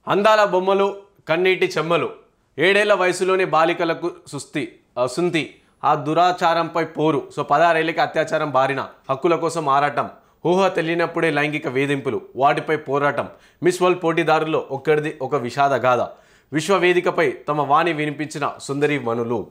అందాల బొమ్మలు కన్నీటి చెమ్మలు ఏడేళ్ల వయసులోని బాలికలకు సుంతి ఆ దురాచారంపై పోరు. సో 16 ఏళ్ళకి అత్యాచారం బారిన హక్కుల కోసం ఆరాటం, ఊహ తెలియనప్పుడే లైంగిక వేధింపులు, వాటిపై పోరాటం. మిస్ వరల్డ్ పోటీదారుల్లో ఒక్కడిది ఒక విషాద గాథ. విశ్వవేదికపై తమ వాణి వినిపించిన సుందరి మనులు.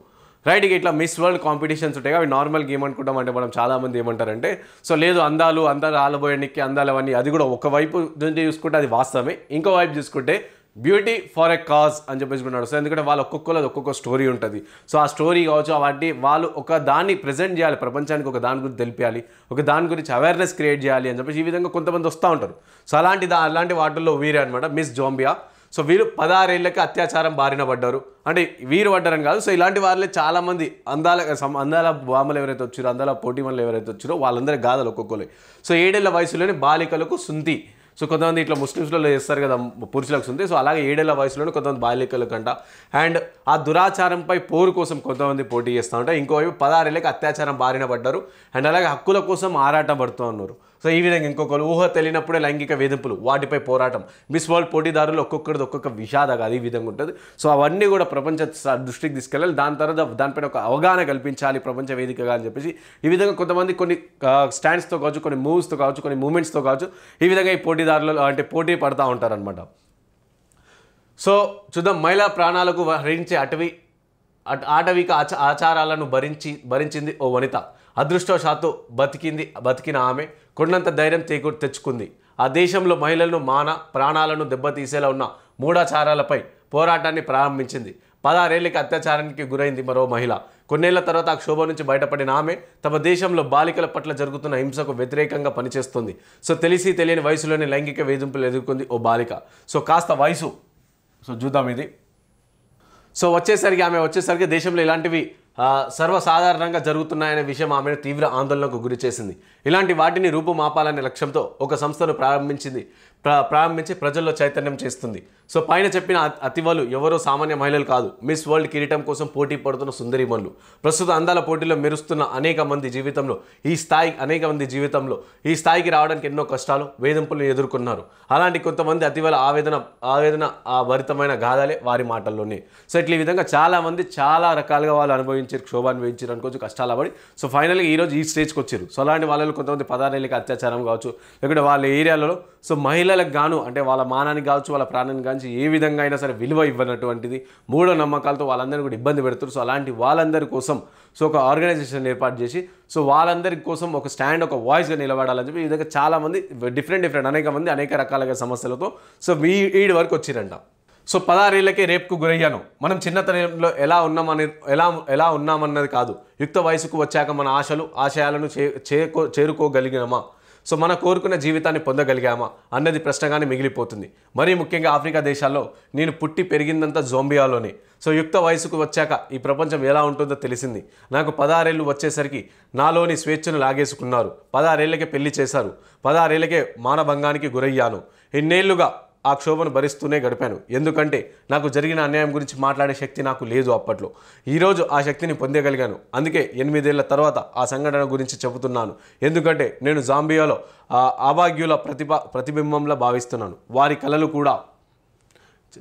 రైట్, ఇట్లా మిస్ వరల్డ్ కాంపిటీషన్స్ ఉంటాయి. అవి నార్మల్ గేమ్ అనుకుంటాం. అంటే మనం చాలామంది ఏమంటారంటే సో లేదు అందాలు ఆలబోయడానికి అందాలవన్నీ, అది కూడా ఒకవైపు నుంచి చూసుకుంటే అది వాస్తవమే, ఇంకో వైపు చూసుకుంటే బ్యూటీ ఫర్ ఎ కాజ్ అని చెప్పేసుకున్నాడు. సో ఎందుకంటే వాళ్ళు ఒక్కొక్క స్టోరీ ఉంటుంది. సో ఆ స్టోరీ కావచ్చు, వాటి వాళ్ళు ఒక దాన్ని ప్రజెంట్ చేయాలి, ప్రపంచానికి ఒక దాని గురించి తెలిపాలి, ఒక దాని గురించి అవేర్నెస్ క్రియేట్ చేయాలి అని చెప్పేసి ఈ విధంగా కొంతమంది వస్తూ ఉంటారు. సో అలాంటి వాటిల్లో వీరే అనమాట మిస్ జాంబియా. సో వీరు 16 ఏళ్ళకి అత్యాచారం బారిన పడ్డారు. అంటే వీరు పడ్డారని కాదు, సో ఇలాంటి వాళ్ళే చాలామంది అందాల బామలు ఎవరైతే వచ్చారో, అందాల పోటీ వాళ్ళు ఎవరైతే వచ్చారో వాళ్ళందరి గాథలు ఒక్కొక్కరు. సో 7 ఏళ్ల వయసులోనే బాలికలకు సుంతి. సో కొంతమంది ఇట్లా ముస్లిమ్స్లో చేస్తారు కదా పురుషులకు సుంతి. సో అలాగే 7 ఏళ్ల వయసులోనే కొంతమంది బాలికలకంట. అండ్ ఆ దురాచారంపై పోరు కోసం కొంతమంది పోటీ చేస్తూ ఉంటారు. ఇంకోవైపు 16 ఏళ్ళకి అత్యాచారం బారిన పడ్డారు. అండ్ అలాగే హక్కుల కోసం ఆరాటం పడుతూ ఉన్నారు. సో ఈ విధంగా ఇంకొకరు ఊహ తెలియనప్పుడే లైంగిక వేధింపులు, వాటిపై పోరాటం. మిస్ వరల్డ్ పోటీదారులు ఒక్కొక్కరిది ఒక్కొక్క విషాదగా అది ఈ విధంగా ఉంటుంది. సో అవన్నీ కూడా ప్రపంచ దృష్టికి తీసుకెళ్ళాలి. దాని తర్వాత దానిపైన ఒక అవగాహన కల్పించాలి ప్రపంచ వేదికగా అని చెప్పేసి ఈ విధంగా కొంతమంది కొన్ని స్టాండ్స్తో కావచ్చు, కొన్ని మూవ్స్తో కావచ్చు, కొన్ని మూమెంట్స్తో కావచ్చు, ఈ విధంగా ఈ పోటీదారులు అంటే పోటీ పడుతూ ఉంటారనమాట. సో చూద్దాం, మహిళా ప్రాణాలకు హరించే ఆటవిక ఆచారాలను భరించింది ఓ వనిత. అదృష్టవశాత్తు బతికిన ఆమె కొండంత ధైర్యం తెచ్చుకుంది. ఆ దేశంలో మహిళలను ప్రాణాలను దెబ్బతీసేలా ఉన్న మూఢాచారాలపై పోరాటాన్ని ప్రారంభించింది. 16 ఏళ్ళకి అత్యాచారానికి గురైంది మరో మహిళ. కొన్నేళ్ల తర్వాత ఆ క్షోభ నుంచి బయటపడిన ఆమె తమ దేశంలో బాలికల పట్ల జరుగుతున్న హింసకు వ్యతిరేకంగా పనిచేస్తుంది. సో తెలియని వయసులోనే లైంగిక వేధింపులు ఎదుర్కొంది ఓ బాలిక. సో కాస్త వయసు, సో చూద్దాం ఇది. సో ఆమె వచ్చేసరికి దేశంలో ఇలాంటివి సర్వసాధారణంగా జరుగుతున్నాయనే విషయం ఆమెను తీవ్ర ఆందోళనకు గురి చేసింది. ఇలాంటి వాటిని రూపుమాపాలనే లక్ష్యంతో ఒక సంస్థను ప్రారంభించి ప్రజల్లో చైతన్యం చేస్తుంది. సో పైన చెప్పిన అతివలు ఎవరో సామాన్య మహిళలు కాదు, మిస్ వరల్డ్ కిరీటం కోసం పోటీ పడుతున్న సుందరిమణులు. ప్రస్తుత అందాల పోటీలో మెరుస్తున్న అనేక మంది జీవితంలో ఈ స్థాయికి రావడానికి ఎన్నో కష్టాలు, వేధింపులను ఎదుర్కొన్నారు. అలాంటి కొంతమంది అతివల ఆవేదన భరితమైన గాథలే వారి మాటల్లోనే. సో ఇట్లా ఈ విధంగా చాలామంది చాలా రకాలుగా వాళ్ళు అనుభవించారు, క్షోభ అనుభవించారు అనుకోవచ్చు, కష్టాలు పడి సో ఫైనల్గా ఈరోజు ఈ స్టేజ్కి వచ్చారు. సో అలాంటి వాళ్ళు కొంతమంది 16 ఏళ్ళకి అత్యాచారం కావచ్చు, లేకుంటే వాళ్ళ ఏరియాలలో సో మహిళలకు గాను అంటే వాళ్ళ మానానికి కావచ్చు, వాళ్ళ ప్రాణానికి కావచ్చు, ఏ విధంగా అయినా సరే విలువ ఇవ్వనటువంటిది మూఢ నమ్మకాలతో వాళ్ళందరినీ కూడా ఇబ్బంది పెడుతారు. సో అలాంటి వాళ్ళందరి కోసం సో ఒక ఆర్గనైజేషన్ ఏర్పాటు చేసి సో వాళ్ళందరి కోసం ఒక స్టాండ్, ఒక వాయిస్గా నిలబడాలని చెప్పి ఈ విధంగా చాలామంది డిఫరెంట్ అనేక మంది అనేక రకాలుగా సమస్యలతో సో వీడి వరకు వచ్చిరంట. సో 16 ఏళ్ళకే రేపుకు గురయ్యాను. మనం చిన్నతనంలో ఎలా ఉన్నామన్నది కాదు, యుక్త వయసుకు వచ్చాక మన ఆశయాలను చేరుకోగలిగినామా, సో మన కోరుకున్న జీవితాన్ని పొందగలిగామా అన్నది ప్రశ్నగానే మిగిలిపోతుంది. మరీ ముఖ్యంగా ఆఫ్రికా దేశాల్లో నేను పుట్టి పెరిగిందంతా జోంబియాలోనే. సో యుక్త వయసుకు వచ్చాక ఈ ప్రపంచం ఎలా ఉంటుందో తెలిసింది. నాకు 16 ఏళ్ళు వచ్చేసరికి నాలోని స్వేచ్ఛను లాగేసుకున్నారు. 16 ఏళ్ళకే పెళ్లి చేశారు. 16 ఏళ్ళకే మానభంగానికి గురయ్యాను. ఇన్నేళ్లుగా ఆ క్షోభను భరిస్తూనే గడిపాను. ఎందుకంటే నాకు జరిగిన అన్యాయం గురించి మాట్లాడే శక్తి నాకు లేదు అప్పట్లో. ఈరోజు ఆ శక్తిని పొందగలిగాను. అందుకే 8 ఏళ్ల తర్వాత ఆ సంఘటన గురించి చెబుతున్నాను. ఎందుకంటే నేను జాంబియాలో అభాగ్యుల ప్రతిబింబంలా భావిస్తున్నాను. వారి కలలు కూడా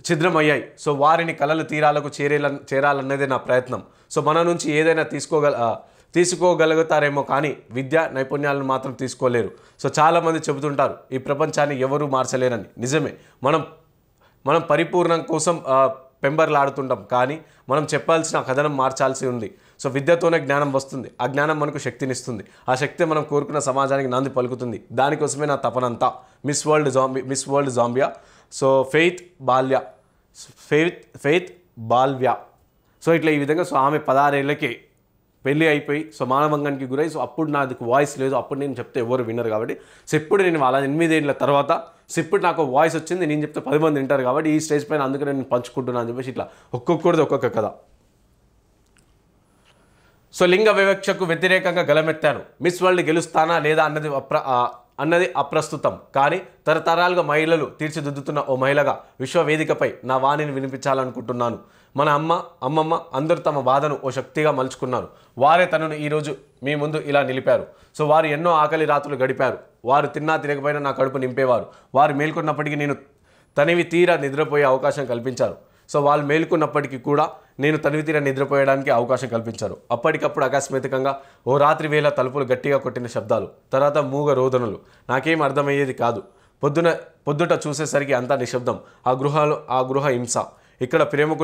ఛిద్రమయ్యాయి. సో వారిని కలల తీరాలకు చేరాలన్నదే నా ప్రయత్నం. సో మన నుంచి ఏదైనా తీసుకోగలుగుతారేమో కానీ విద్యా నైపుణ్యాలను మాత్రం తీసుకోలేరు. సో చాలామంది చెబుతుంటారు ఈ ప్రపంచాన్ని ఎవరూ మార్చలేరని. నిజమే, మనం పరిపూర్ణం కోసం పెంబర్లాడుతుంటాం, కానీ మనం చెప్పాల్సిన కథనం మార్చాల్సి ఉంది. సో విద్యతోనే జ్ఞానం వస్తుంది. ఆ జ్ఞానం మనకు శక్తినిస్తుంది. ఆ శక్తి మనం కోరుకున్న సమాజానికి నాంది పలుకుతుంది. దానికోసమే నా తపనంతా. Miss world Zambia. So Faith Bwalya. So ఇట్లా ఈ విధంగా సో ఆమె 16 ఏళ్ళకి పెళ్ళి అయిపోయి సో మానభంగానికి గురై సో అప్పుడు నాకు వాయిస్ లేదు, అప్పుడు నేను చెప్తే ఎవరు వినరు కాబట్టి సో ఇప్పుడు నేను అలా 8 ఏళ్ళ తర్వాత సో ఇప్పుడు నాకు వాయిస్ వచ్చింది, నేను చెప్తే 10 మంది వింటారు కాబట్టి ఈ స్టేజ్ పైన అందుకని నేను పంచుకుంటున్నాను అని చెప్పేసి ఇట్లా ఒక్కొక్కరిది ఒక్కొక్క కథ. సో లింగ వివక్షకు వ్యతిరేకంగా గలమెత్తాను. మిస్ వరల్డ్ గెలుస్తానా లేదా అన్నది అప్రస్తుతం, కానీ తరతరాలుగా మహిళలు తీర్చిదిద్దుతున్న ఓ మహిళగా విశ్వవేదికపై నా వాణిని వినిపించాలనుకుంటున్నాను. మన అమ్మమ్మ అందరూ తమ బాధను ఓ శక్తిగా మలుచుకున్నారు. వారే తనను ఈరోజు మీ ముందు ఇలా నిలిపారు. సో వారు ఎన్నో ఆకలి రాత్రులు గడిపారు. వారు తిన్నా తినకపోయినా నా కడుపు నింపేవారు. వారు మేల్కొన్నప్పటికీ నేను తనివి తీరా నిద్రపోయే అవకాశం కల్పించారు. సో వాళ్ళు మేలుకున్నప్పటికీ కూడా నేను తనివి తీరా నిద్రపోయడానికి అవకాశం కల్పించారు. అప్పటికప్పుడు ఆకస్మికంగా ఓ రాత్రి వేళ తలుపులు గట్టిగా కొట్టిన శబ్దాలు, తర్వాత మూగ రోదనలు. నాకేం అర్థమయ్యేది కాదు. పొద్దుట చూసేసరికి అంతా నిశ్శబ్దం. ఆ గృహ హింస. ఇక్కడ ప్రేమకు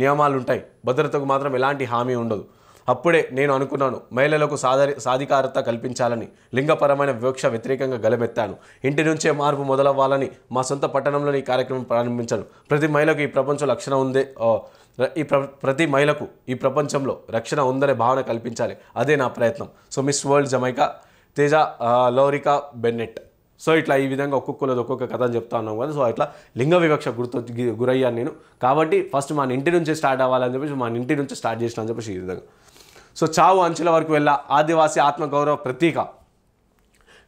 నియమాలుంటాయి, భద్రతకు మాత్రం ఎలాంటి హామీ ఉండదు. అప్పుడే నేను అనుకున్నాను, మహిళలకు సాధికారత కల్పించాలని, లింగపరమైన వివక్ష వ్యతిరేకంగా గలమెత్తాను. ఇంటి నుంచే మార్పు మొదలవ్వాలని మా సొంత పట్టణంలోని ఈ కార్యక్రమం ప్రారంభించాను. ప్రతి మహిళకు ఈ ప్రపంచంలో రక్షణ ఉందనే భావన కల్పించాలి. అదే నా ప్రయత్నం. So miss world Jamaica Teja Lorica Bennett. So ఇట్లా ఈ విధంగా ఒక్కొక్క కథ అని చెప్తా ఉన్నాం కదా. సో ఇట్లా లింగ వివక్ష గురయ్యాను నేను. కాబట్టి ఫస్ట్ మన ఇంటి నుంచి స్టార్ట్ అవ్వాలని చెప్పేసి మన ఇంటి నుంచి స్టార్ట్ చేసిన అని చెప్పేసి ఈ విధంగా. సో చావు అంచుల వరకు ఆదివాసీ ఆత్మగౌరవ ప్రతీక.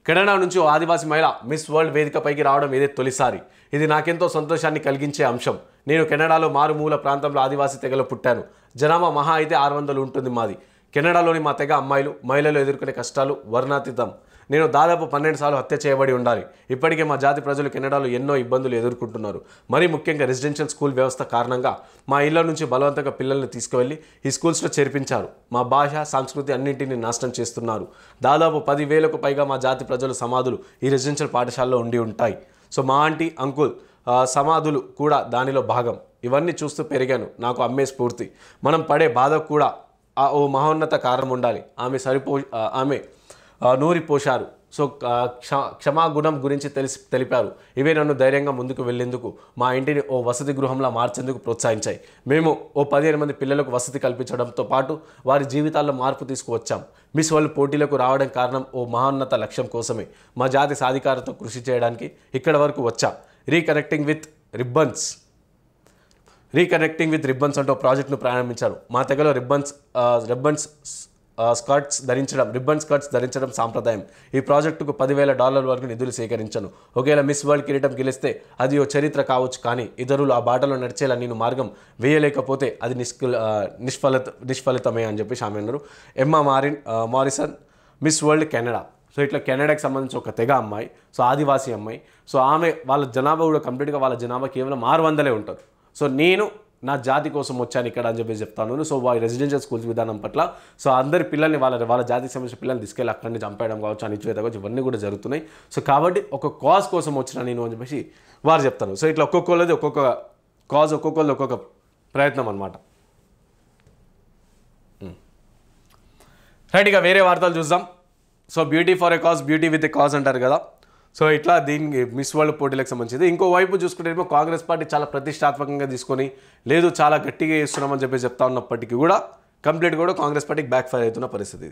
కెనడా నుంచి ఓ ఆదివాసీ మహిళ మిస్ వరల్డ్ వేదికపైకి రావడం ఇదే తొలిసారి. ఇది నాకెంతో సంతోషాన్ని కలిగించే అంశం. నేను కెనడాలో మారుమూల ప్రాంతంలో ఆదివాసీ తెగలో పుట్టాను. జనాభా మహా అయితే 600 ఉంటుంది మాది. కెనడాలోని మా తెగ మహిళలు ఎదుర్కొనే కష్టాలు వర్ణాతీతం. నేను దాదాపు 12 సార్లు హత్య చేయబడి ఉండాలి. ఇప్పటికే మా జాతి ప్రజలు కెనడాలో ఎన్నో ఇబ్బందులు ఎదుర్కొంటున్నారు. మరీ ముఖ్యంగా రెసిడెన్షియల్ స్కూల్ వ్యవస్థ కారణంగా మా ఇళ్ల నుంచి బలవంతంగా పిల్లల్ని తీసుకువెళ్ళి ఈ స్కూల్స్లో చేర్పించారు. మా భాష, సంస్కృతి అన్నింటినీ నాశనం చేస్తున్నారు. దాదాపు 10,000కు పైగా మా జాతి ప్రజల సమాధులు ఈ రెసిడెన్షియల్ పాఠశాలలో ఉండి ఉంటాయి. సో మా ఆంటీ, అంకుల్ సమాధులు కూడా దానిలో భాగం. ఇవన్నీ చూస్తూ పెరిగాను. నాకు అమ్మే స్ఫూర్తి. మనం పడే బాధకు కూడా ఓ మహోన్నత కారణం ఉండాలి. ఆమె నూరిపోశారు. సో క్షమాగుణం గురించి తెలిపారు. ఇవే నన్ను ధైర్యంగా ముందుకు వెళ్లేందుకు, మా ఇంటిని ఓ వసతి గృహంలా మార్చేందుకు ప్రోత్సహించాయి. మేము ఓ 15 మంది పిల్లలకు వసతి కల్పించడంతో పాటు వారి జీవితాల్లో మార్పు తీసుకువచ్చాం. మిస్ వరల్డ్ పోటీలకు రావడం కారణం ఓ మహోన్నత లక్ష్యం కోసమే. మా జాతి సాధికారత కృషి చేయడానికి ఇక్కడ వరకు వచ్చా. రీకనెక్టింగ్ విత్ రిబ్బన్స్ అంటూ ప్రాజెక్ట్ను ప్రారంభించారు. మా తెగలో రిబ్బన్ స్కర్ట్స్ ధరించడం సాంప్రదాయం. ఈ ప్రాజెక్టుకు $10,000 వరకు నిధులు సేకరించాను. ఒకవేళ మిస్ వరల్డ్ కిరీటం గెలిస్తే అది ఓ చరిత్ర కావచ్చు, కానీ ఇతరులు ఆ బాటలో నడిచేలా నేను మార్గం వేయలేకపోతే అది నిష్ఫలితమే అని చెప్పేసి ఆమె అన్నారు. Emma Morrison, miss world Canada. So ఇట్లా కెనడాకి సంబంధించి ఒక తెగ అమ్మాయి, సో ఆదివాసీ అమ్మాయి. సో ఆమె వాళ్ళ జనాభా కూడా కంప్లీట్గా వాళ్ళ జనాభా కేవలం 600 ఉంటారు. సో నేను నా జాతి కోసం వచ్చాను ఇక్కడ అని చెప్పేసి చెప్తాను. సో వాళ్ళ రెసిడెన్షియల్ స్కూల్స్ విధానం పట్ల సో అందరి పిల్లల్ని వాళ్ళ జాతికి సంబంధించిన పిల్లల్ని తీసుకెళ్ళి అక్కడి నుంచి చంపేయడం కావచ్చు, అణిచివేత కావచ్చు, ఇవన్నీ కూడా జరుగుతున్నాయి. సో కాబట్టి ఒక కాజ్ కోసం వచ్చిన నేను అని చెప్పేసి వారు చెప్తాను. సో ఇట్లా ఒక్కొక్కళ్ళది ఒక్కొక్క కాజ్, ఒక్కొక్కళ్ళది ఒక్కొక్క ప్రయత్నం అనమాట. రైట్, ఇక వేరే వార్తలు చూద్దాం. So beauty for a cause, beauty with a cause అంటారు కదా. సో ఇట్లా దీనికి మిస్ వరల్డ్ పోటీలకు సంబంధించింది. ఇంకో వైపు చూసుకుంటేమో కాంగ్రెస్ పార్టీ చాలా ప్రతిష్టాత్మకంగా తీసుకొని లేదు చాలా గట్టిగా చేస్తున్నామని చెప్పి చెప్తా ఉన్నప్పటికీ కూడా కంప్లీట్గా కూడా కాంగ్రెస్ పార్టీకి బ్యాక్ ఫైర్ అవుతున్న పరిస్థితి.